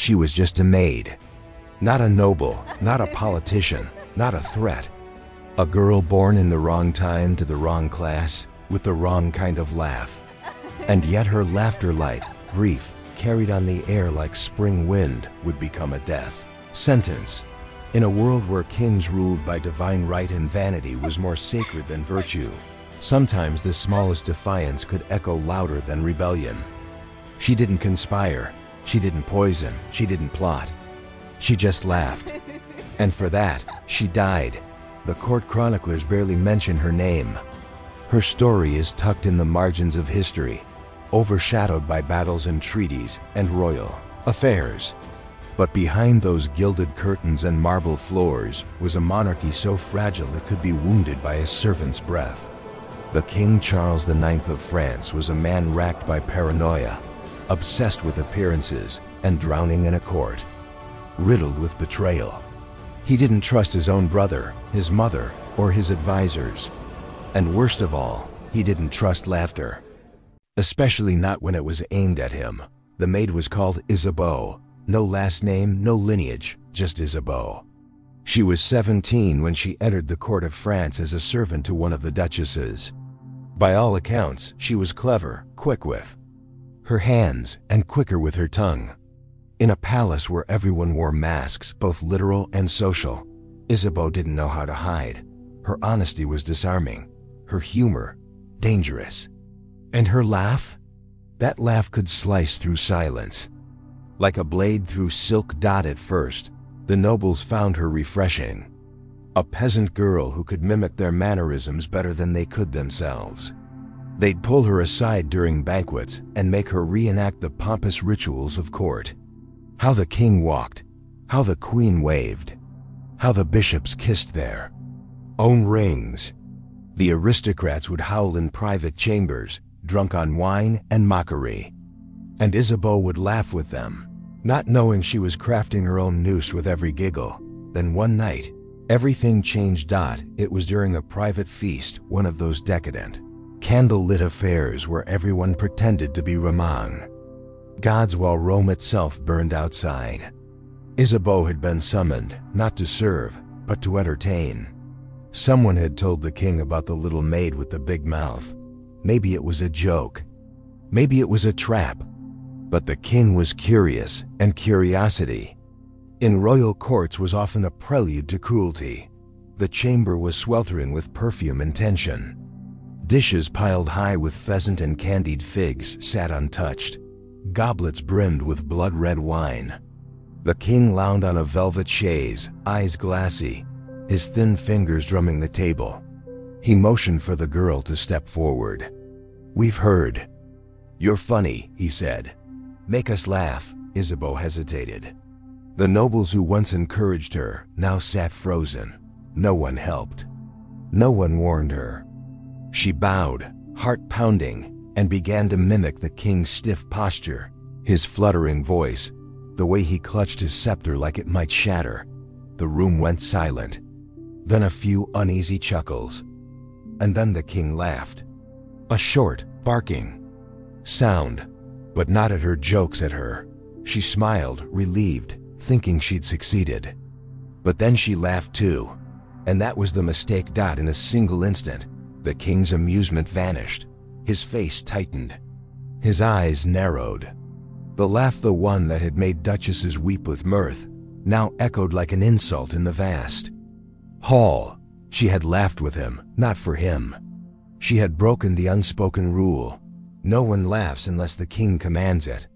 She was just a maid. Not a noble, not a politician, not a threat. A girl born in the wrong time to the wrong class, with the wrong kind of laugh. And yet her laughter, light, brief, carried on the air like spring wind, would become a death sentence. In a world where kings ruled by divine right and vanity was more sacred than virtue, sometimes the smallest defiance could echo louder than rebellion. She didn't conspire, she didn't poison, she didn't plot. She just laughed. And for that, she died. The court chroniclers barely mention her name. Her story is tucked in the margins of history, overshadowed by battles and treaties and royal affairs. But behind those gilded curtains and marble floors was a monarchy so fragile it could be wounded by a servant's breath. The King Charles IX of France was a man racked by paranoia, obsessed with appearances and drowning in a court, riddled with betrayal. He didn't trust his own brother, his mother, or his advisors. And worst of all, he didn't trust laughter. Especially not when it was aimed at him. The maid was called Isabeau. No last name, no lineage, just Isabeau. She was 17 when she entered the court of France as a servant to one of the duchesses. By all accounts, she was clever, quick with her hands, and quicker with her tongue. In a palace where everyone wore masks, both literal and social, Isabeau didn't know how to hide. Her honesty was disarming, her humor dangerous. And her laugh? That laugh could slice through silence. Like a blade through silk dot at first, the nobles found her refreshing. A peasant girl who could mimic their mannerisms better than they could themselves. They'd pull her aside during banquets and make her reenact the pompous rituals of court. How the king walked, how the queen waved, how the bishops kissed their own rings. The aristocrats would howl in private chambers, drunk on wine and mockery. And Isabeau would laugh with them, not knowing she was crafting her own noose with every giggle. Then one night, everything changed. It was during a private feast, one of those decadent, candle-lit affairs where everyone pretended to be Ramon gods while Rome itself burned outside. Isabeau had been summoned, not to serve, but to entertain. Someone had told the king about the little maid with the big mouth. Maybe it was a joke. Maybe it was a trap. But the king was curious, and curiosity in royal courts was often a prelude to cruelty. The chamber was sweltering with perfume and tension. Dishes piled high with pheasant and candied figs sat untouched. Goblets brimmed with blood-red wine. The king lounged on a velvet chaise, eyes glassy, his thin fingers drumming the table. He motioned for the girl to step forward. "We've heard. You're funny," he said. "Make us laugh." Isabeau hesitated. The nobles who once encouraged her now sat frozen. No one helped. No one warned her. She bowed, heart pounding, and began to mimic the king's stiff posture, his fluttering voice, the way he clutched his scepter like it might shatter. The room went silent. Then a few uneasy chuckles. And then the king laughed. A short, barking sound, but not at her jokes at her. She smiled, relieved, thinking she'd succeeded. But then she laughed too, and that was the mistake. In a single instant, the king's amusement vanished. His face tightened. His eyes narrowed. The laugh, the one that had made duchesses weep with mirth, now echoed like an insult in the vast hall. She had laughed with him, not for him. She had broken the unspoken rule. No one laughs unless the king commands it.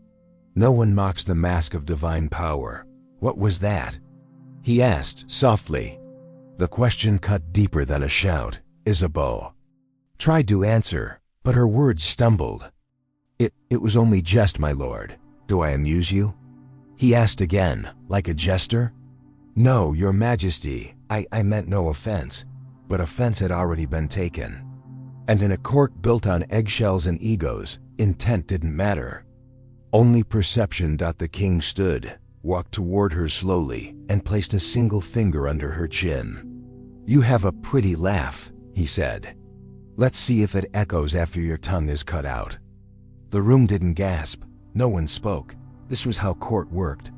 No one mocks the mask of divine power. What was that? He asked softly. The question cut deeper than a shout. Isabeau tried to answer, but her words stumbled. It was only jest, my lord. Do I amuse you?" He asked again, like a jester. "No, your majesty, I meant no offense." But offense had already been taken. And in a court built on eggshells and egos, intent didn't matter. Only perception. The king stood, walked toward her slowly, and placed a single finger under her chin. "You have a pretty laugh," he said. "Let's see if it echoes after your tongue is cut out." The room didn't gasp. No one spoke. This was how court worked.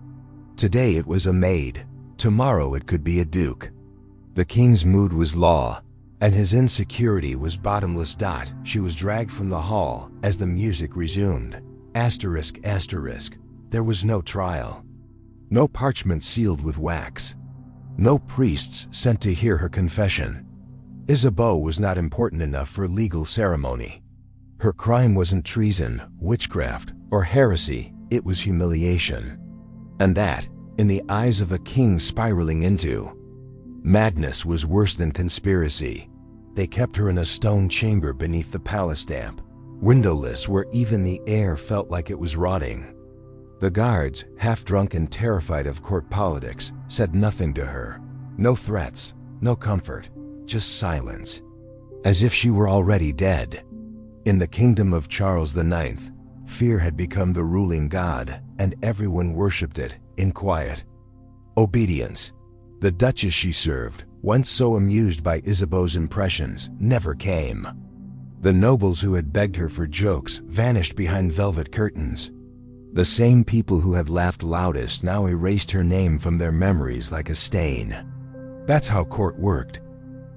Today it was a maid, tomorrow it could be a duke. The king's mood was law, and his insecurity was bottomless. She was dragged from the hall as the music resumed. Asterisk, asterisk. There was no trial. No parchment sealed with wax. No priests sent to hear her confession. Isabeau was not important enough for legal ceremony. Her crime wasn't treason, witchcraft, or heresy, it was humiliation. And that, in the eyes of a king spiraling into madness, was worse than conspiracy. They kept her in a stone chamber beneath the palace damp, windowless, where even the air felt like it was rotting. The guards, half drunk and terrified of court politics, said nothing to her. No threats, no comfort, just silence. As if she were already dead. In the kingdom of Charles IX, fear had become the ruling god, and everyone worshipped it, in quiet obedience. The duchess she served, once so amused by Isabeau's impressions, never came. The nobles who had begged her for jokes vanished behind velvet curtains. The same people who had laughed loudest now erased her name from their memories like a stain. That's how court worked.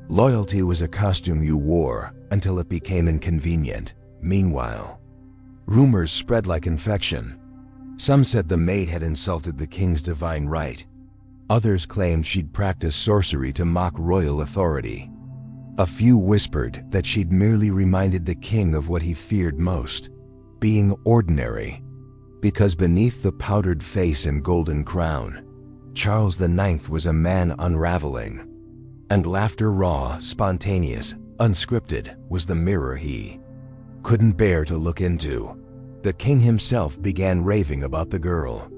Loyalty was a costume you wore until it became inconvenient. Meanwhile, rumors spread like infection. Some said the maid had insulted the king's divine right. Others claimed she'd practiced sorcery to mock royal authority. A few whispered that she'd merely reminded the king of what he feared most, being ordinary. Because beneath the powdered face and golden crown, Charles IX was a man unraveling. And laughter, raw, spontaneous, unscripted, was the mirror he couldn't bear to look into. The king himself began raving about the girl.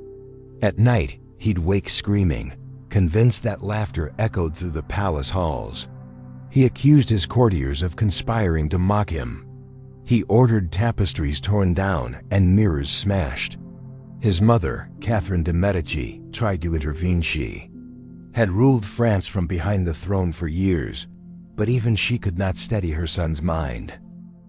At night, he'd wake screaming, convinced that laughter echoed through the palace halls. He accused his courtiers of conspiring to mock him. He ordered tapestries torn down and mirrors smashed. His mother, Catherine de' Medici, tried to intervene. She had ruled France from behind the throne for years, but even she could not steady her son's mind.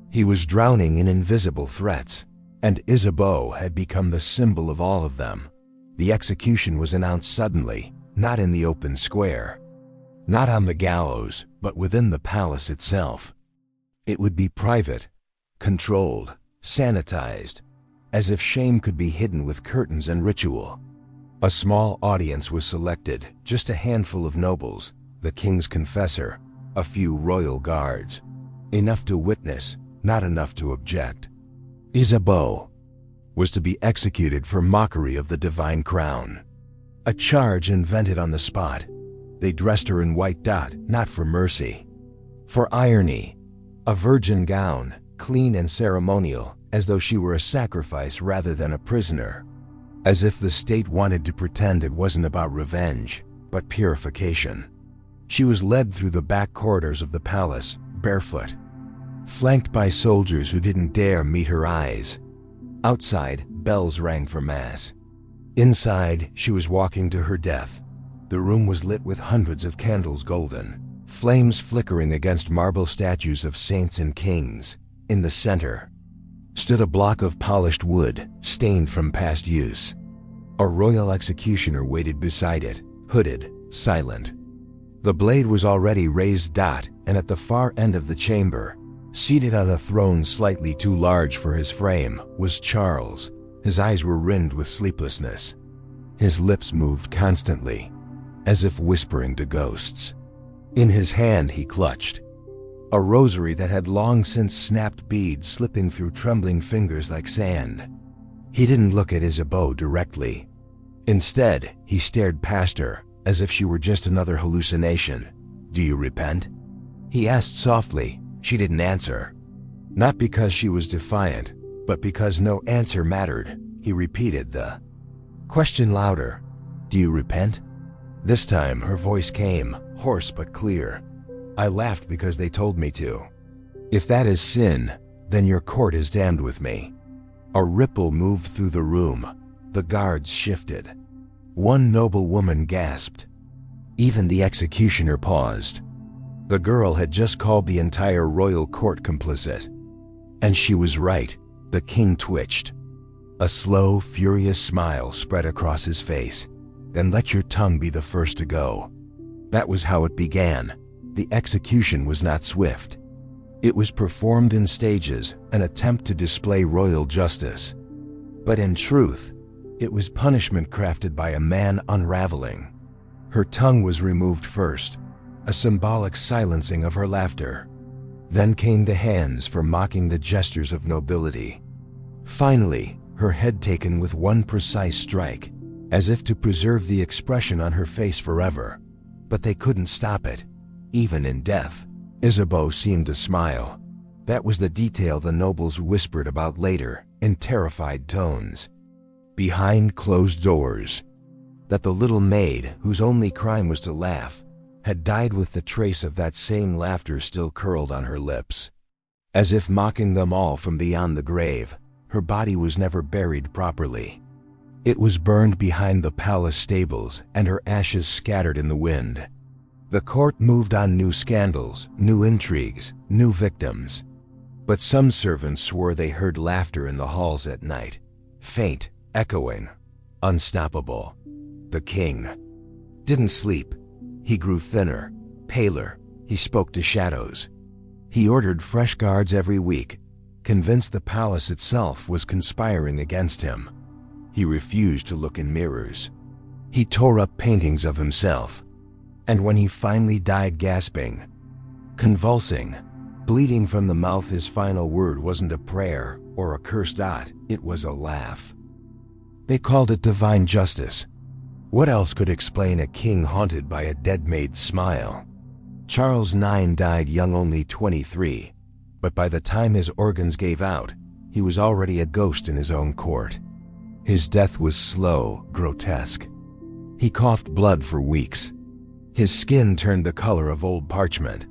He was drowning in invisible threats, and Isabeau had become the symbol of all of them. The execution was announced suddenly, not in the open square, not on the gallows, but within the palace itself. It would be private, controlled, sanitized, as if shame could be hidden with curtains and ritual. A small audience was selected, just a handful of nobles, the king's confessor, a few royal guards. Enough to witness, not enough to object. Isabeau was to be executed for mockery of the divine crown. A charge invented on the spot. They dressed her in white, not for mercy, for irony. A virgin gown, clean and ceremonial, as though she were a sacrifice rather than a prisoner. As if the state wanted to pretend it wasn't about revenge, but purification. She was led through the back corridors of the palace, barefoot, flanked by soldiers who didn't dare meet her eyes. Outside, bells rang for mass. Inside, she was walking to her death. The room was lit with hundreds of candles, golden, flames flickering against marble statues of saints and kings. In the center stood a block of polished wood, stained from past use. A royal executioner waited beside it, hooded, silent. The blade was already raised, and at the far end of the chamber, seated on a throne slightly too large for his frame, was Charles. His eyes were rimmed with sleeplessness. His lips moved constantly, as if whispering to ghosts. In his hand he clutched a rosary that had long since snapped, beads slipping through trembling fingers like sand. He didn't look at Isabeau directly. Instead, he stared past her, as if she were just another hallucination. "Do you repent?" he asked softly. She didn't answer. Not because she was defiant, but because no answer mattered. He repeated the question louder. "Do you repent?" This time her voice came, hoarse but clear. "I laughed because they told me to. If that is sin, then your court is damned with me." A ripple moved through the room. The guards shifted. One noble woman gasped. Even the executioner paused. The girl had just called the entire royal court complicit. And she was right. The king twitched. A slow, furious smile spread across his face. and let your tongue be the first to go." That was how it began. The execution was not swift. It was performed in stages, an attempt to display royal justice. But in truth, it was punishment crafted by a man unraveling. Her tongue was removed first, a symbolic silencing of her laughter. Then came the hands for mocking the gestures of nobility. Finally, her head taken with one precise strike, as if to preserve the expression on her face forever. But they couldn't stop it, even in death. Isabeau seemed to smile. That was the detail the nobles whispered about later, in terrified tones. Behind closed doors. That the little maid, whose only crime was to laugh, had died with the trace of that same laughter still curled on her lips. As if mocking them all from beyond the grave, her body was never buried properly. It was burned behind the palace stables and her ashes scattered in the wind. The court moved on new scandals, new intrigues, new victims. But some servants swore they heard laughter in the halls at night, faint, echoing, unstoppable. The king didn't sleep. He grew thinner, paler. He spoke to shadows. He ordered fresh guards every week, convinced the palace itself was conspiring against him. He refused to look in mirrors. He tore up paintings of himself. And when he finally died gasping, convulsing, bleeding from the mouth, his final word wasn't a prayer or a curse. It was a laugh. They called it divine justice. What else could explain a king haunted by a dead maid's smile? Charles IX died young, only 23, but by the time his organs gave out, he was already a ghost in his own court. His death was slow, grotesque. He coughed blood for weeks. His skin turned the color of old parchment.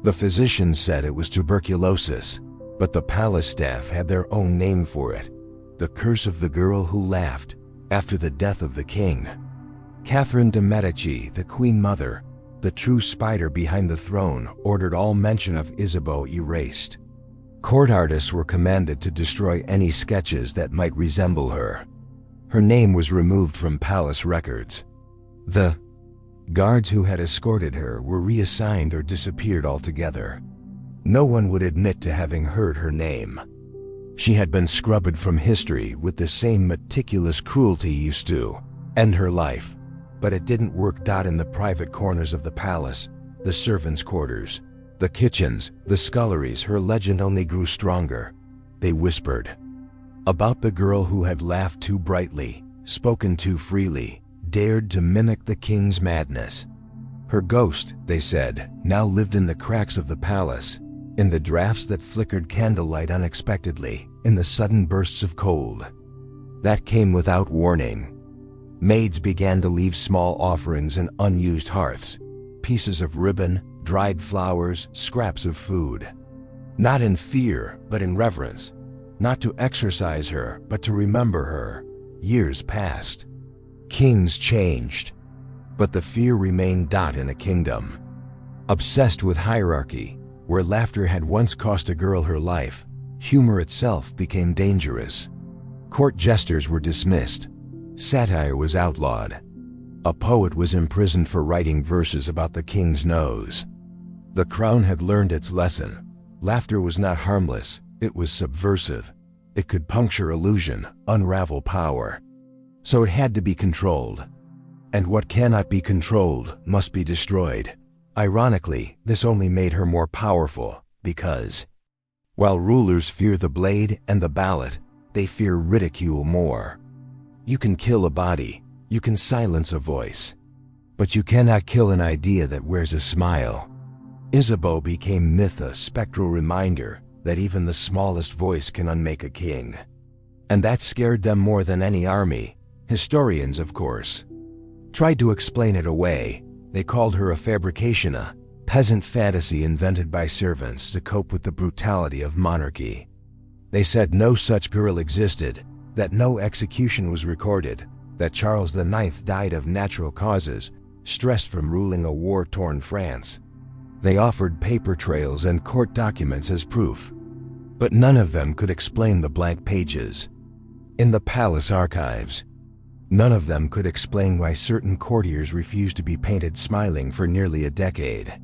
The physicians said it was tuberculosis, but the palace staff had their own name for it: the curse of the girl who laughed, after the death of the king. Catherine de' Medici, the queen mother, the true spider behind the throne, ordered all mention of Isabeau erased. Court artists were commanded to destroy any sketches that might resemble her. Her name was removed from palace records. The guards who had escorted her were reassigned or disappeared altogether. No one would admit to having heard her name. She had been scrubbed from history with the same meticulous cruelty used to end her life. But it didn't work. In the private corners of the palace, the servants' quarters, the kitchens, the sculleries, her legend only grew stronger. They whispered about the girl who had laughed too brightly, spoken too freely, dared to mimic the king's madness. Her ghost, they said, now lived in the cracks of the palace, in the drafts that flickered candlelight unexpectedly, in the sudden bursts of cold that came without warning. Maids began to leave small offerings in unused hearths, pieces of ribbon, dried flowers, scraps of food. Not in fear, but in reverence. Not to exorcise her, but to remember her. Years passed. Kings changed. But the fear remained. In a kingdom obsessed with hierarchy, where laughter had once cost a girl her life, humor itself became dangerous. Court jesters were dismissed. Satire was outlawed. A poet was imprisoned for writing verses about the king's nose. The crown had learned its lesson. Laughter was not harmless, it was subversive. It could puncture illusion, unravel power. So it had to be controlled. And what cannot be controlled must be destroyed. Ironically, this only made her more powerful, because while rulers fear the blade and the ballot, they fear ridicule more. You can kill a body, you can silence a voice, but you cannot kill an idea that wears a smile. Isabeau became myth, a spectral reminder that even the smallest voice can unmake a king. And that scared them more than any army. Historians, of course, tried to explain it away. They called her a fabrication, a peasant fantasy invented by servants to cope with the brutality of monarchy. They said no such girl existed, that no execution was recorded, that Charles IX died of natural causes, stressed from ruling a war-torn France. They offered paper trails and court documents as proof, but none of them could explain the blank pages in the palace archives. None of them could explain why certain courtiers refused to be painted smiling for nearly a decade.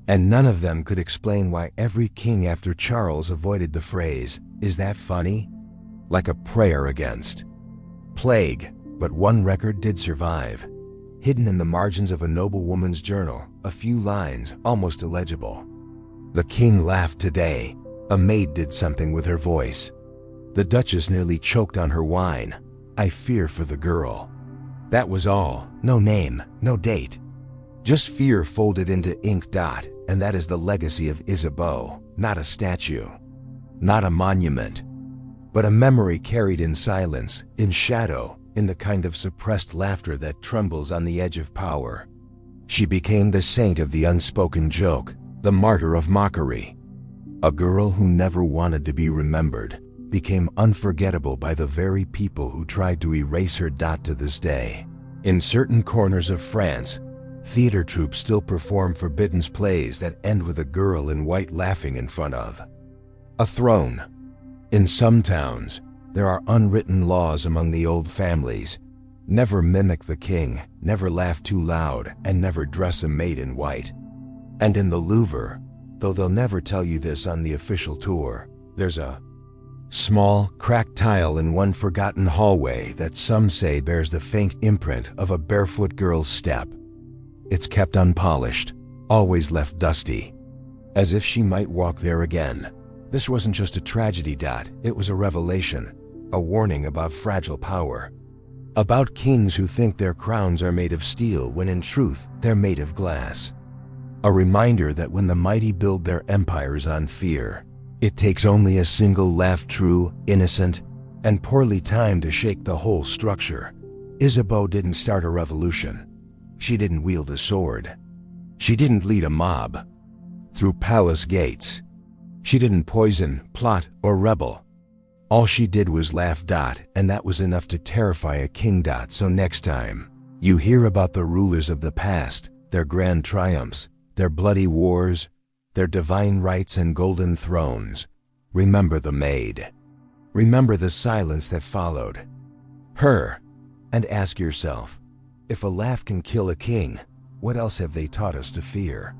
And none of them could explain why every king after Charles avoided the phrase, "Is that funny?" like a prayer against plague. But one record did survive. Hidden in the margins of a noblewoman's journal, a few lines, almost illegible. "The king laughed today. A maid did something with her voice. The duchess nearly choked on her wine. I fear for the girl." That was all. No name, no date. Just fear folded into ink dot, and that is the legacy of Isabeau, not a statue, not a monument, but a memory carried in silence, in shadow, in the kind of suppressed laughter that trembles on the edge of power. She became the saint of the unspoken joke, the martyr of mockery. A girl who never wanted to be remembered became unforgettable by the very people who tried to erase her. To this day, in certain corners of France, theater troupes still perform forbidden plays that end with a girl in white laughing in front of a throne. In some towns, there are unwritten laws among the old families. Never mimic the king, never laugh too loud, and never dress a maid in white. And in the Louvre, though they'll never tell you this on the official tour, there's a small, cracked tile in one forgotten hallway that some say bears the faint imprint of a barefoot girl's step. It's kept unpolished, always left dusty, as if she might walk there again. This wasn't just a tragedy. It was a revelation, a warning about fragile power, about kings who think their crowns are made of steel when in truth they're made of glass. A reminder that when the mighty build their empires on fear, it takes only a single laugh, true, innocent, and poorly timed, to shake the whole structure. Isabeau didn't start a revolution. She didn't wield a sword. She didn't lead a mob through palace gates. She didn't poison, plot, or rebel. All she did was laugh. And that was enough to terrify a king. So next time you hear about the rulers of the past, their grand triumphs, their bloody wars, their divine rights and golden thrones, remember the maid. Remember the silence that followed her, and ask yourself, if a laugh can kill a king, what else have they taught us to fear?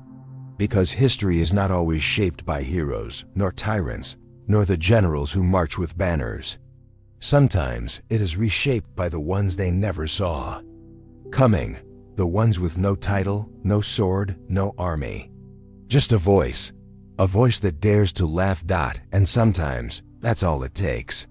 Because history is not always shaped by heroes, nor tyrants, nor the generals who march with banners. Sometimes it is reshaped by the ones they never saw coming, the ones with no title, no sword, no army. Just a voice that dares to laugh. And sometimes that's all it takes.